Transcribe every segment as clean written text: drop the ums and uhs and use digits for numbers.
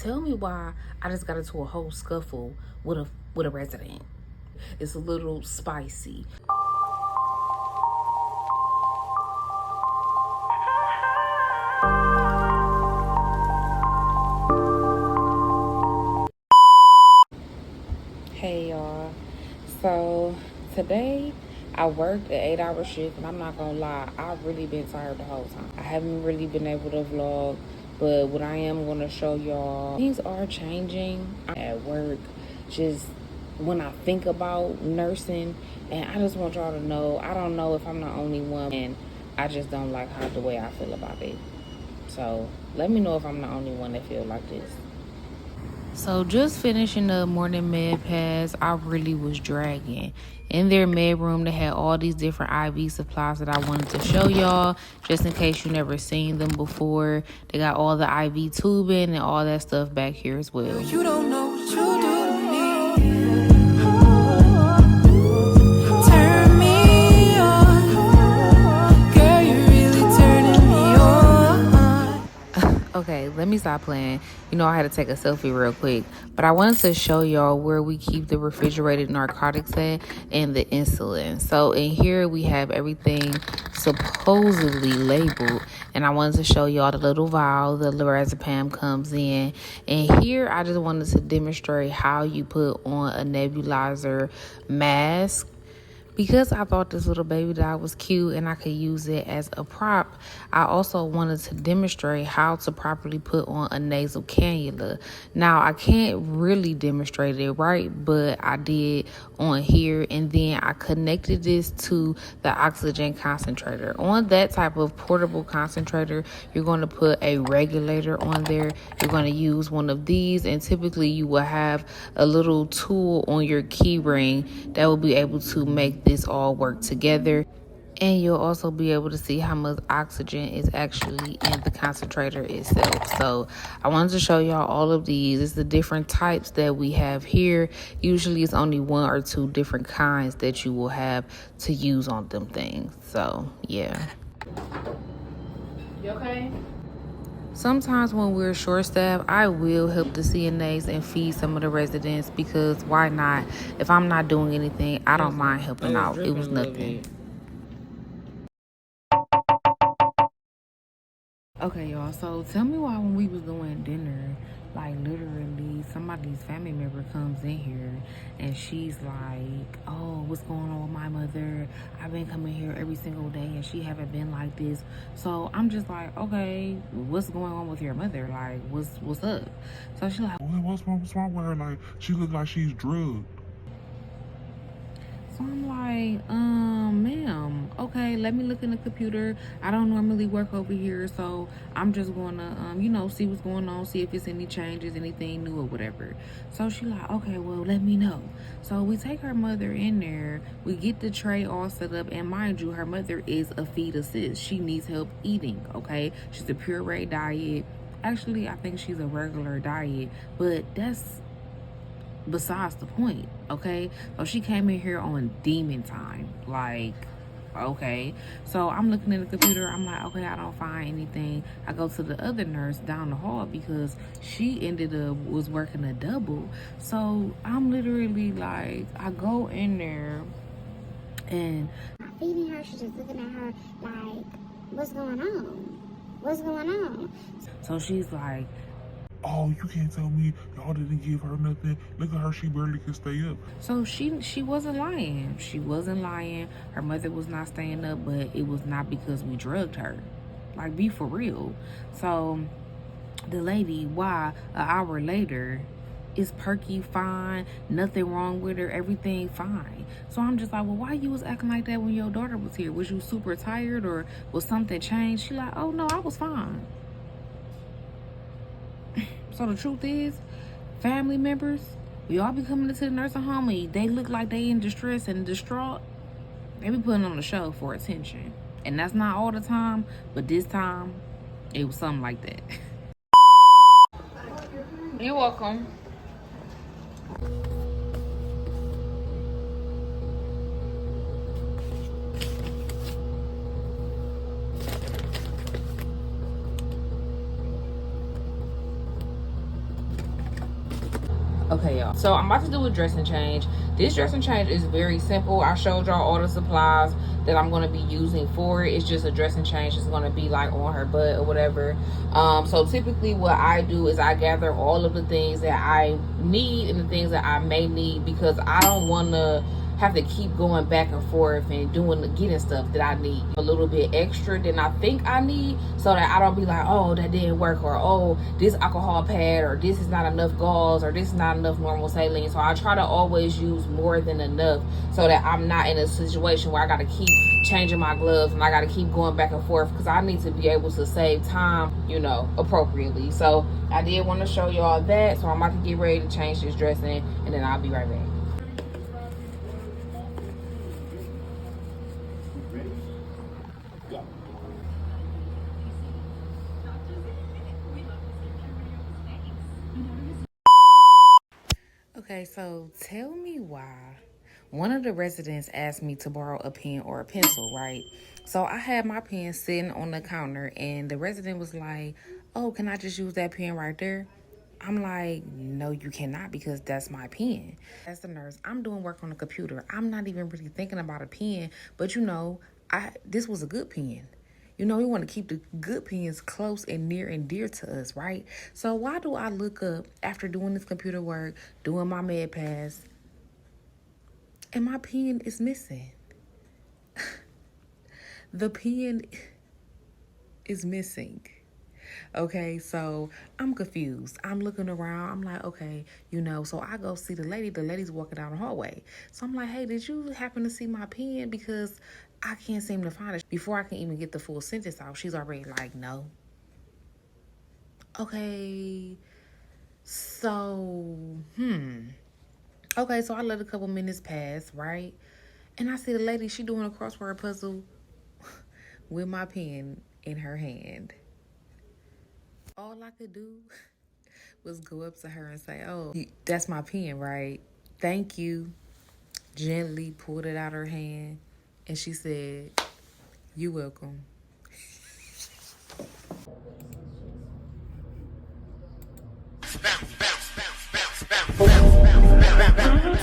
tell me why I just got into a whole scuffle with a resident. It's a little spicy. Hey y'all. So today I worked an 8-hour shift, and I'm not gonna lie, I've really been tired the whole time. I haven't really been able to vlog, but what I am gonna show y'all, things are changing at work. Just when I think about nursing, and I just want y'all to know, I don't know if I'm the only one, and I just don't like how the way I feel about it. So let me know if I'm the only one that feel like this. So just finishing the morning med pass, I really was dragging. In their med room, they had all these different IV supplies that I wanted to show y'all, just in case you never seen them before. They got all the IV tubing and all that stuff back here as well. You don't know what you do to me. Turn me on. Girl, you're really turning me on. Okay, let me stop playing. You know, I had to take a selfie real quick, but I wanted to show y'all where we keep the refrigerated narcotics at and the insulin. So in here we have everything supposedly labeled, and I wanted to show y'all the little vial the lorazepam comes in. And here I just wanted to demonstrate how you put on a nebulizer mask. Because I thought this little baby doll was cute and I could use it as a prop, I also wanted to demonstrate how to properly put on a nasal cannula. Now, I can't really demonstrate it right, but I did on here, and then I connected this to the oxygen concentrator. On that type of portable concentrator, you're going to put a regulator on there. You're going to use one of these, and typically you will have a little tool on your key ring that will be able to make this all work together. And you'll also be able to see how much oxygen is actually in the concentrator itself. So I wanted to show y'all all of these. It's the different types that we have here. Usually it's only one or two different kinds that you will have to use on them things. So yeah. You okay? Sometimes when we're short-staffed, I will help the CNAs and feed some of the residents, because why not? If I'm not doing anything, I don't mind helping out. It was nothing. Okay, y'all, so tell me why when we was doing dinner, like literally somebody's family member comes in here and she's like, oh, what's going on with my mother? I've been coming here every single day and she haven't been like this. So I'm just like, okay, what's going on with your mother? Like, what's up? So she's like, what's wrong with her? Like, she look like she's drugged. so I'm like, ma'am, okay, let me look in the computer. I don't normally work over here, so I'm just gonna, see what's going on, see if it's any changes, anything new or whatever. So she like, okay, well, let me know. So we take her mother in there, we get the tray all set up, and mind you, her mother is a feed assist. She needs help eating, okay? She's a puree diet. Actually, I think she's a regular diet, but that's besides the point, okay? So she came in here on demon time, like, okay. So I'm looking at the computer, I'm like, okay, I don't find anything. I go to the other nurse down the hall because she was working a double. So I'm literally like, I go in there and not feeding her, she's just looking at her like, what's going on? What's going on? So she's like, oh, you can't tell me y'all didn't give her nothing. Look at her, she barely can stay up. So she wasn't lying. She wasn't lying. Her mother was not staying up, but it was not because we drugged her. Like, be for real. So the lady, why, an hour later, is perky, fine, nothing wrong with her, everything fine. So I'm just like, well, why you was acting like that when your daughter was here? Was you super tired or was something changed? She like, oh no, I was fine. So the truth is, family members, we all be coming into the nursing home and they look like they in distress and distraught. They be putting on a show for attention. And that's not all the time, but this time, it was something like that. You're welcome. Okay, y'all. So I'm about to do a dressing change. This dressing change is very simple. I showed y'all all the supplies that I'm going to be using for it. It's just a dressing change. It's going to be like on her butt or whatever. So typically what I do is I gather all of the things that I need and the things that I may need, because I don't want to have to keep going back and forth and getting stuff that I need a little bit extra than I think I need, so that I don't be like, oh, that didn't work, or oh, this alcohol pad, or this is not enough gauze, or this is not enough normal saline. So I try to always use more than enough, so that I'm not in a situation where I got to keep changing my gloves and I got to keep going back and forth, because I need to be able to save time, you know, appropriately. So I did want to show y'all that. So I'm about to get ready to change this dressing, and then I'll be right back. Okay, so tell me why one of the residents asked me to borrow a pen or a pencil, right? So I had my pen sitting on the counter, and the resident was like, oh, can I just use that pen right there? I'm like, no, you cannot, because that's my pen. As the nurse, I'm doing work on the computer. I'm not even really thinking about a pen, but you know, this was a good pen. You know, we want to keep the good pens close and near and dear to us, right? So why do I look up after doing this computer work, doing my med pass, and my pen is missing? The pen is missing. Okay, so I'm confused. I'm looking around. I'm like, okay, you know, so I go see the lady. The lady's walking down the hallway. So I'm like, hey, did you happen to see my pen? Because I can't seem to find it. Before I can even get the full sentence out, she's already like, no. Okay, so, Okay, so I let a couple minutes pass, right? And I see the lady, she doing a crossword puzzle with my pen in her hand. All I could do was go up to her and say, oh, that's my pen, right? Thank you. Gently pulled it out her hand, and she said, you're welcome.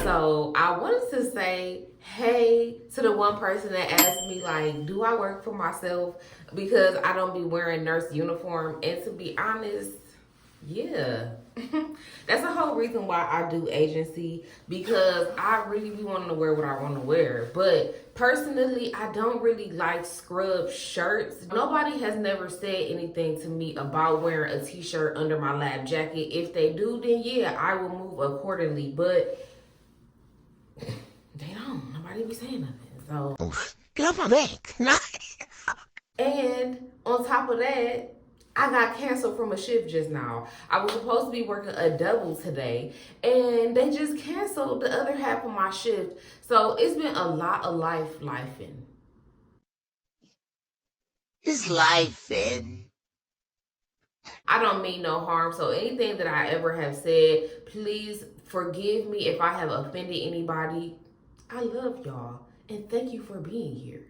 So I wanted to say hey to the one person that asked me, like, do I work for myself because I don't be wearing nurse uniform? And to be honest, yeah. That's the whole reason why I do agency, because I really be wanting to wear what I want to wear. But personally, I don't really like scrub shirts. Nobody has never said anything to me about wearing a t-shirt under my lab jacket. If they do, then yeah, I will move accordingly. But they don't. Nobody be saying nothing. So get off my back. And on top of that, I got canceled from a shift just now. I was supposed to be working a double today, and they just canceled the other half of my shift. So it's been a lot of lifing. It's life, man. I don't mean no harm. So anything that I ever have said, please forgive me if I have offended anybody. I love y'all, and thank you for being here.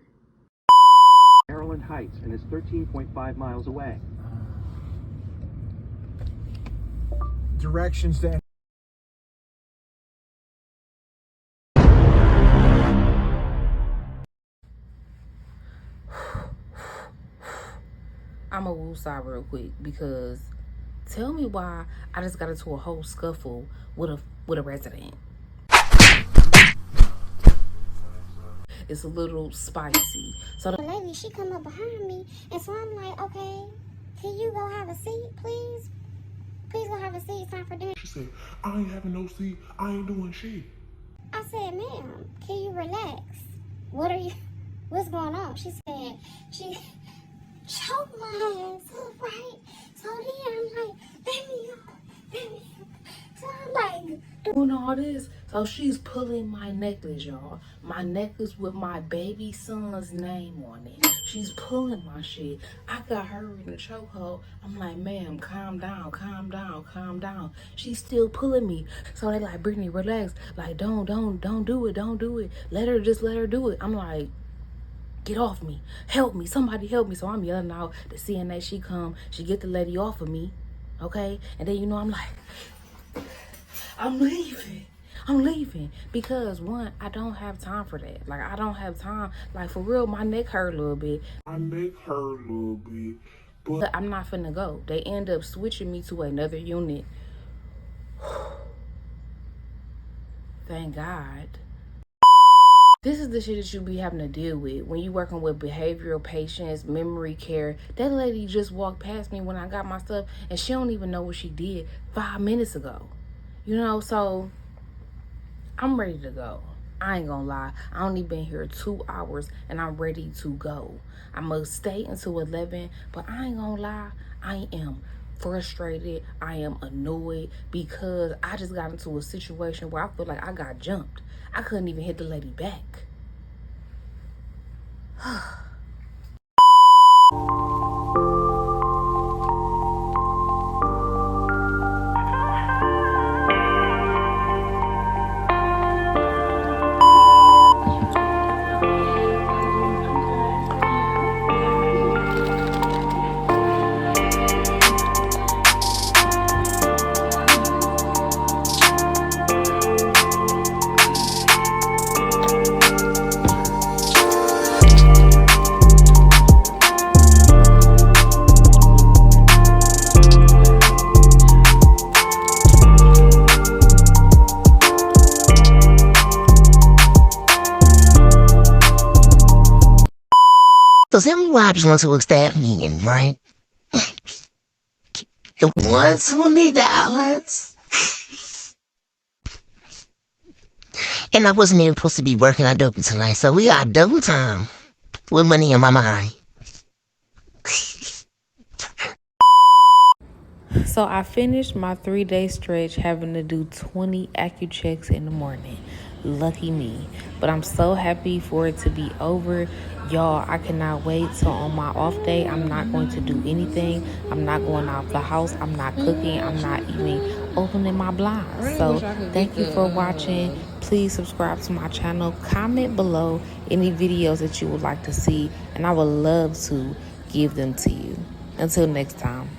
Maryland Heights, and is 13.5 miles away. Directions to I'm a woosah real quick, because tell me why I just got into a whole scuffle with a resident. It's a little spicy. So The lady, she come up behind me, and so I'm like, okay, can you go have a seat, please? Please go have a seat. It's time for dinner. She said, I ain't having no seat. I ain't doing shit. I said, ma'am, can you relax? What's going on? She said, she choked my ass up, right? So then I'm like, let me go. So I'm like, doing all this. So she's pulling my necklace, y'all. My necklace with my baby son's name on it. She's pulling my shit. I got her in the chokehold. I'm like, ma'am, calm down, calm down, calm down. She's still pulling me. So they like, Brittany, relax. Like, don't do it, don't do it. Let her do it. I'm like, get off me. Help me. Somebody help me. So I'm yelling out. The CNA, she come. She get the lady off of me. Okay? And then, you know, I'm like, I'm leaving. I'm leaving because one, I don't have time for that. Like I don't have time. Like for real, my neck hurt a little bit. But I'm not finna go. They end up switching me to another unit. Thank God. This is the shit that you be having to deal with when you working with behavioral patients, memory care. That lady just walked past me when I got my stuff and she don't even know what she did 5 minutes ago. You know, so I'm ready to go. I ain't gonna lie. I only been here 2 hours and I'm ready to go. I must stay until 11, but I ain't gonna lie. I am frustrated. I am annoyed because I just got into a situation where I feel like I got jumped. I couldn't even hit the lady back. So tell me why I just went to a staff meeting, right? It was $20. And I wasn't even supposed to be working at double tonight, so we got double time with money in my mind. So I finished my 3-day stretch having to do 20 AccuChecks in the morning. Lucky me. But I'm so happy for it to be over. Y'all, I cannot wait till on my off day. I'm not going to do anything. I'm not going out the house. I'm not cooking. I'm not even opening my blinds. So thank you for watching. Please subscribe to my channel. Comment below any videos that you would like to see. And I would love to give them to you. Until next time.